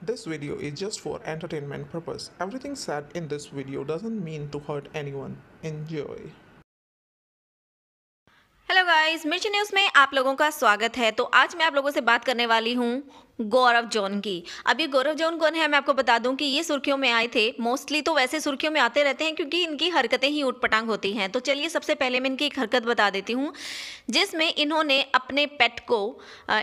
This video is just for entertainment purpose. Everything said in this video doesn't mean to hurt anyone. Enjoy. Hello guys, मिर्ची news में आप लोगों का स्वागत है। तो आज मैं आप लोगों से बात करने वाली हूँ गौरव जॉन की। अब ये गौरव जॉन कौन है, मैं आपको बता दूं कि ये सुर्खियों में आए थे। मोस्टली तो वैसे सुर्खियों में आते रहते हैं क्योंकि इनकी हरकतें ही ऊटपटांग होती हैं। तो चलिए सबसे पहले मैं इनकी एक हरकत बता देती हूँ जिसमें इन्होंने अपने पेट को,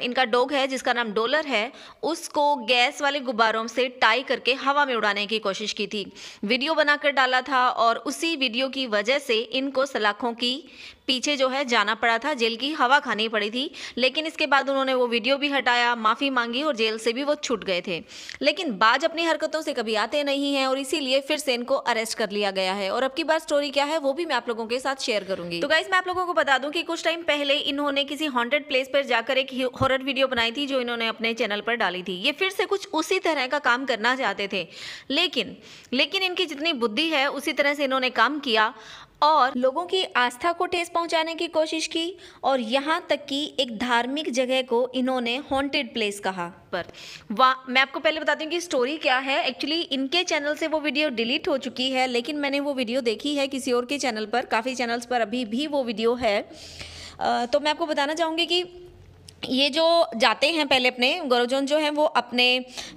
इनका डॉग है जिसका नाम डॉलर है, उसको गैस वाले गुब्बारों से टाई करके हवा में उड़ाने की कोशिश की थी। वीडियो बनाकर डाला था और उसी वीडियो की वजह से इनको सलाखों की पीछे जो है जाना पड़ा था, जेल की हवा खानी पड़ी थी। लेकिन इसके बाद उन्होंने वो वीडियो भी हटाया, माफ़ी मांगी और जेल से भी वो छूट गए थे। लेकिन बाज अपनी हरकतों से कभी आते नहीं हैं और इसीलिए फिर से इनको अरेस्ट कर लिया गया है। और अब की बार स्टोरी क्या है वो भी मैं आप लोगों के साथ शेयर करूंगी। तो गाइस, मैं आप लोगों को बता दूं कि कुछ टाइम पहले इन्होंने किसी हॉन्टेड प्लेस पर जाकर एक हॉरर वीडियो बनाई थी जो इन्होंने अपने चैनल पर डाली थी। ये फिर से कुछ उसी तरह का काम करना चाहते थे, लेकिन इनकी जितनी बुद्धि है उसी तरह से इन्होंने काम किया और लोगों की आस्था को ठेस पहुंचाने की कोशिश की। और यहाँ तक कि एक धार्मिक जगह को इन्होंने हॉन्टेड प्लेस कहा। पर मैं आपको पहले बताती हूँ कि स्टोरी क्या है। एक्चुअली इनके चैनल से वो वीडियो डिलीट हो चुकी है, लेकिन मैंने वो वीडियो देखी है किसी और के चैनल पर, काफ़ी चैनल्स पर अभी भी वो वीडियो है। तो मैं आपको बताना चाहूँगी कि ये जो जाते हैं पहले, अपने गौरव जॉन जो हैं वो अपने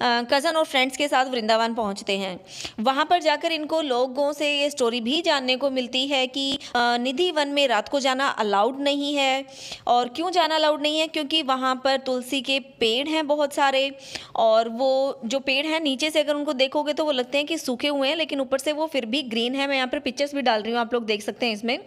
कज़न और फ्रेंड्स के साथ वृंदावन पहुंचते हैं। वहां पर जाकर इनको लोगों से ये स्टोरी भी जानने को मिलती है कि निधि वन में रात को जाना अलाउड नहीं है। और क्यों जाना अलाउड नहीं है? क्योंकि वहां पर तुलसी के पेड़ हैं बहुत सारे, और वो जो पेड़ हैं नीचे से अगर उनको देखोगे तो वो लगते हैं कि सूखे हुए हैं, लेकिन ऊपर से वो फिर भी ग्रीन है। मैं यहाँ पर पिक्चर्स भी डाल रही हूँ, आप लोग देख सकते हैं इसमें।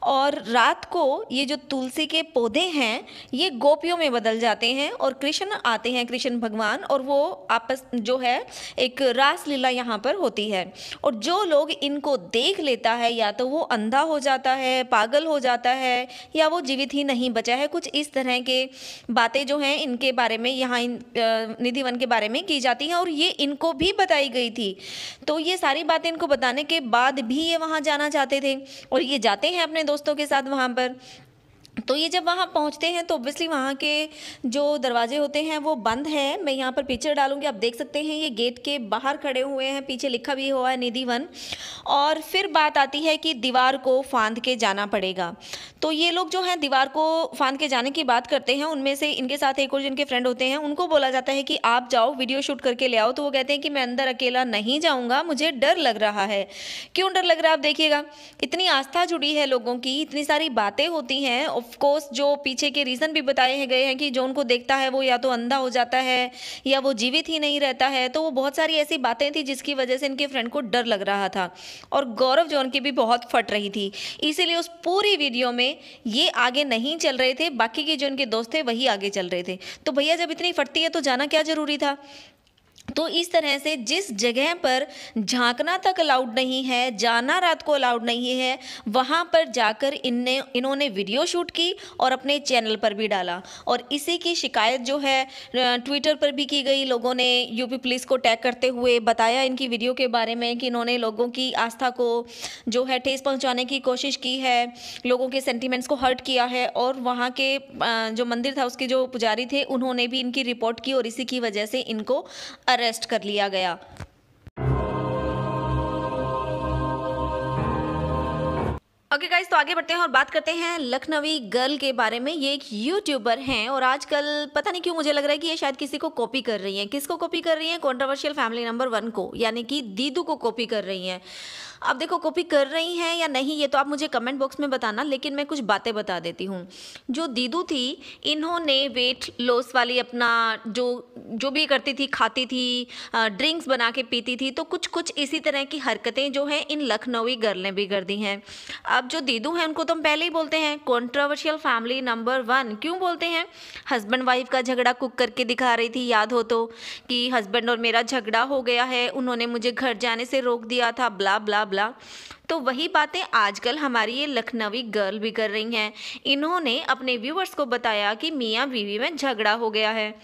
और रात को ये जो तुलसी के पौधे हैं ये गोपियों में बदल जाते हैं और कृष्ण आते हैं, कृष्ण भगवान, और वो आपस जो है एक रास लीला यहाँ पर होती है। और जो लोग इनको देख लेता है या तो वो अंधा हो जाता है, पागल हो जाता है, या वो जीवित ही नहीं बचा है। कुछ इस तरह के बातें जो हैं इनके बारे में यहाँ निधि वन के बारे में की जाती हैं और ये इनको भी बताई गई थी। तो ये सारी बातें इनको बताने के बाद भी ये वहाँ जाना चाहते थे और ये जाते हैं अपने दोस्तों के साथ वहाँ पर। तो ये जब वहाँ पहुँचते हैं तो ऑब्वियसली वहाँ के जो दरवाजे होते हैं वो बंद हैं। मैं यहाँ पर पिक्चर डालूंगी, आप देख सकते हैं ये गेट के बाहर खड़े हुए हैं, पीछे लिखा भी हुआ है निधि वन। और फिर बात आती है कि दीवार को फांद के जाना पड़ेगा। तो ये लोग जो हैं दीवार को फांद के जाने की बात करते हैं। उनमें से इनके साथ एक और जिनके फ्रेंड होते हैं उनको बोला जाता है कि आप जाओ वीडियो शूट करके ले आओ। तो वो कहते हैं कि मैं अंदर अकेला नहीं जाऊँगा, मुझे डर लग रहा है। क्यों डर लग रहा है? आप देखिएगा, इतनी आस्था जुड़ी है लोगों की, इतनी सारी बातें होती हैं। ऑफ कोर्स जो पीछे के रीज़न भी बताए गए हैं कि जो उनको देखता है वो या तो अंधा हो जाता है या वो जीवित ही नहीं रहता है। तो वो बहुत सारी ऐसी बातें थी जिसकी वजह से इनके फ्रेंड को डर लग रहा था और गौरव जॉन की भी बहुत फट रही थी। इसीलिए उस पूरी वीडियो में ये आगे नहीं चल रहे थे, बाकी के जो इनके दोस्त थे वही आगे चल रहे थे। तो भैया जब इतनी फटती है तो जाना क्या जरूरी था? तो इस तरह से जिस जगह पर झांकना तक अलाउड नहीं है, जाना रात को अलाउड नहीं है, वहाँ पर जाकर इन्होंने वीडियो शूट की और अपने चैनल पर भी डाला। और इसी की शिकायत जो है ट्विटर पर भी की गई। लोगों ने यूपी पुलिस को टैग करते हुए बताया इनकी वीडियो के बारे में कि इन्होंने लोगों की आस्था को जो है ठेस पहुँचाने की कोशिश की है, लोगों के सेंटिमेंट्स को हर्ट किया है। और वहाँ के जो मंदिर था उसके जो पुजारी थे उन्होंने भी इनकी रिपोर्ट की और इसी की वजह से इनको अरेस्ट कर लिया गया। ओके गाइस, तो आगे बढ़ते हैं और बात करते हैं लखनवी गर्ल के बारे में। ये एक यूट्यूबर हैं और आजकल पता नहीं क्यों मुझे लग रहा है कि ये शायद किसी को कॉपी कर रही हैं। किसको कॉपी कर रही हैं? कंट्रोवर्शियल फैमिली नंबर 1 को, यानी कि दीदू को कॉपी कर रही हैं। अब देखो, कॉपी कर रही हैं या नहीं ये तो आप मुझे कमेंट बॉक्स में बताना, लेकिन मैं कुछ बातें बता देती हूँ। जो दीदू थी इन्होंने वेट लॉस वाली अपना जो भी करती थी, खाती थी, ड्रिंक्स बना के पीती थी। तो कुछ इसी तरह की हरकतें जो हैं इन लखनवी गर्ल ने भी कर दी हैं। अब जो दीदू हैं उनको तो हम पहले ही बोलते हैं कंट्रोवर्शियल फैमिली नंबर 1। क्यों बोलते हैं? हस्बैंड वाइफ का झगड़ा कुक करके दिखा रही थी, याद हो तो, कि हस्बैंड और मेरा झगड़ा हो गया है, उन्होंने मुझे घर जाने से रोक दिया था, ब्ला ब्ला ब्ला। तो वही बातें आजकल हमारी ये लखनवी गर्ल भी कर रही हैं। इन्होंने अपने व्यूअर्स को बताया कि मियाँ बीवी में झगड़ा हो गया है।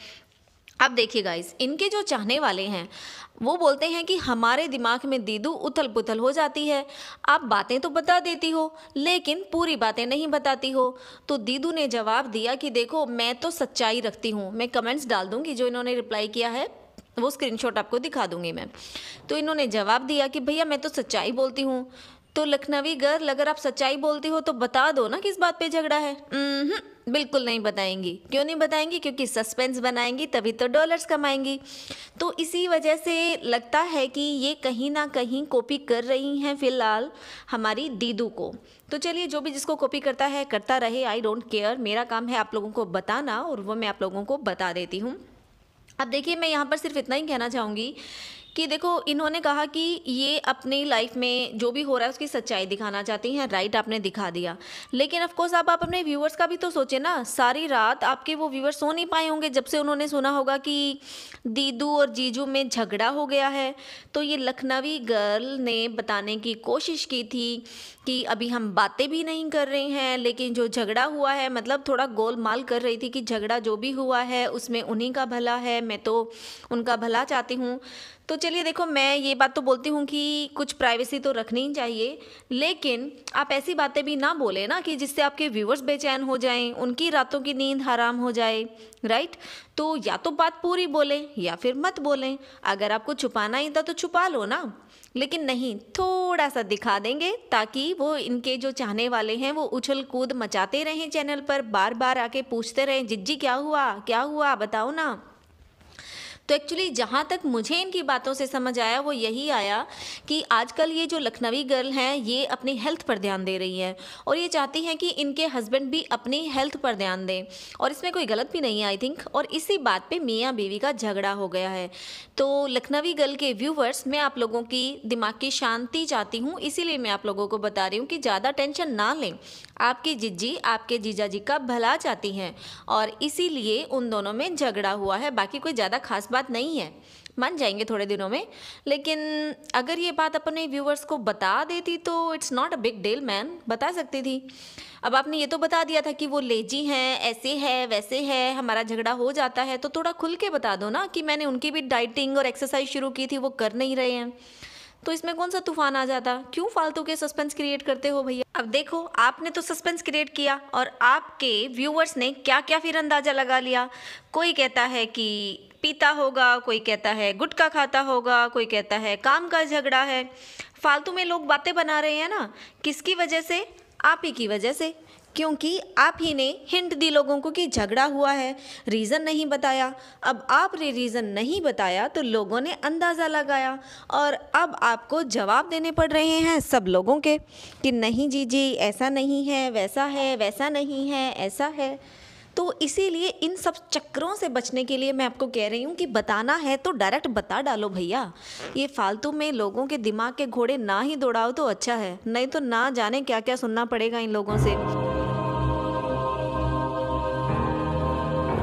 अब देखिए गाइस, इनके जो चाहने वाले हैं वो बोलते हैं कि हमारे दिमाग में दीदू उथल पुथल हो जाती है, आप बातें तो बता देती हो लेकिन पूरी बातें नहीं बताती हो। तो दीदू ने जवाब दिया कि देखो, मैं तो सच्चाई रखती हूँ। मैं कमेंट्स डाल दूँगी जो इन्होंने रिप्लाई किया है, वो स्क्रीनशॉट आपको दिखा दूंगी मैं। तो इन्होंने जवाब दिया कि भैया मैं तो सच्चाई बोलती हूँ। तो लखनवी गर्ल, अगर आप सच्चाई बोलती हो तो बता दो ना किस बात पे झगड़ा है। बिल्कुल नहीं बताएंगी। क्यों नहीं बताएंगी? क्योंकि सस्पेंस बनाएंगी तभी तो डॉलर्स कमाएंगी। तो इसी वजह से लगता है कि ये कहीं ना कहीं कॉपी कर रही हैं फिलहाल हमारी दीदू को। तो चलिए, जो भी जिसको कॉपी करता है करता रहे, आई डोंट केयर। मेरा काम है आप लोगों को बताना और वो मैं आप लोगों को बता देती हूँ। अब देखिए, मैं यहाँ पर सिर्फ इतना ही कहना चाहूँगी कि देखो, इन्होंने कहा कि ये अपनी लाइफ में जो भी हो रहा है उसकी सच्चाई दिखाना चाहती हैं। राइट, आपने दिखा दिया। लेकिन ऑफ कोर्स आप अपने व्यूअर्स का भी तो सोचें ना। सारी रात आपके वो व्यूअर्स सो नहीं पाए होंगे जब से उन्होंने सुना होगा कि दीदू और जीजू में झगड़ा हो गया है। तो ये लखनवी गर्ल ने बताने की कोशिश की थी कि अभी हम बातें भी नहीं कर रहे हैं, लेकिन जो झगड़ा हुआ है, मतलब थोड़ा गोलमाल कर रही थी कि झगड़ा जो भी हुआ है उसमें उन्हीं का भला है, मैं तो उनका भला चाहती हूँ। तो चलिए देखो, मैं ये बात तो बोलती हूँ कि कुछ प्राइवेसी तो रखनी ही चाहिए, लेकिन आप ऐसी बातें भी ना बोले ना कि जिससे आपके व्यूअर्स बेचैन हो जाएं, उनकी रातों की नींद हराम हो जाए। राइट, तो या तो बात पूरी बोलें या फिर मत बोलें। अगर आपको छुपाना ही था तो छुपा लो ना, लेकिन नहीं, थोड़ा सा दिखा देंगे ताकि वो इनके जो चाहने वाले हैं वो उछल कूद मचाते रहें चैनल पर, बार बार आके पूछते रहें जिज्जी क्या हुआ बताओ ना। तो एक्चुअली जहाँ तक मुझे इनकी बातों से समझ आया वो यही आया कि आजकल ये जो लखनवी गर्ल हैं ये अपनी हेल्थ पर ध्यान दे रही है और ये चाहती हैं कि इनके हस्बैंड भी अपनी हेल्थ पर ध्यान दें, और इसमें कोई गलत भी नहीं है आई थिंक। और इसी बात पे मियाँ बीवी का झगड़ा हो गया है। तो लखनवी गर्ल के व्यूवर्स, मैं आप लोगों की दिमाग की शांति चाहती हूँ, इसीलिए मैं आप लोगों को बता रही हूँ कि ज़्यादा टेंशन ना लें। आपकी जिज्जी आपके जीजा जी का भला चाहती हैं और इसीलिए उन दोनों में झगड़ा हुआ है। बाकी कोई ज़्यादा खास बात नहीं है, मान जाएंगे थोड़े दिनों में। लेकिन अगर ये बात अपने व्यूवर्स को बता देती तो it's not a big deal man, बता सकती थी। अब आपने ये तो बता दिया था कि वो लेजी हैं, ऐसे है वैसे है, हमारा झगड़ा हो जाता है, तो थोड़ा खुल के बता दो ना कि मैंने उनकी भी डाइटिंग और एक्सरसाइज शुरू की थी, वो कर नहीं रहे हैं। तो इसमें कौन सा तूफान आ जाता? क्यों फालतू के सस्पेंस क्रिएट करते हो भैया? अब देखो, आपने तो सस्पेंस क्रिएट किया और आपके व्यूअर्स ने क्या क्या फिर अंदाजा लगा लिया। कोई कहता है कि पीता होगा, कोई कहता है गुटखा खाता होगा, कोई कहता है काम का झगड़ा है। फालतू में लोग बातें बना रहे हैं ना, किसकी वजह से? आप ही की वजह से, क्योंकि आप ही ने हिंट दी लोगों को कि झगड़ा हुआ है, रीज़न नहीं बताया। अब आपने रीज़न नहीं बताया तो लोगों ने अंदाज़ा लगाया और अब आपको जवाब देने पड़ रहे हैं सब लोगों के कि नहीं जी ऐसा नहीं है, वैसा नहीं है, ऐसा है। तो इसीलिए इन सब चक्करों से बचने के लिए मैं आपको कह रही हूँ कि बताना है तो डायरेक्ट बता डालो भैया। ये फालतू में लोगों के दिमाग के घोड़े ना ही दौड़ाओ तो अच्छा है, नहीं तो ना जाने क्या क्या सुनना पड़ेगा इन लोगों से।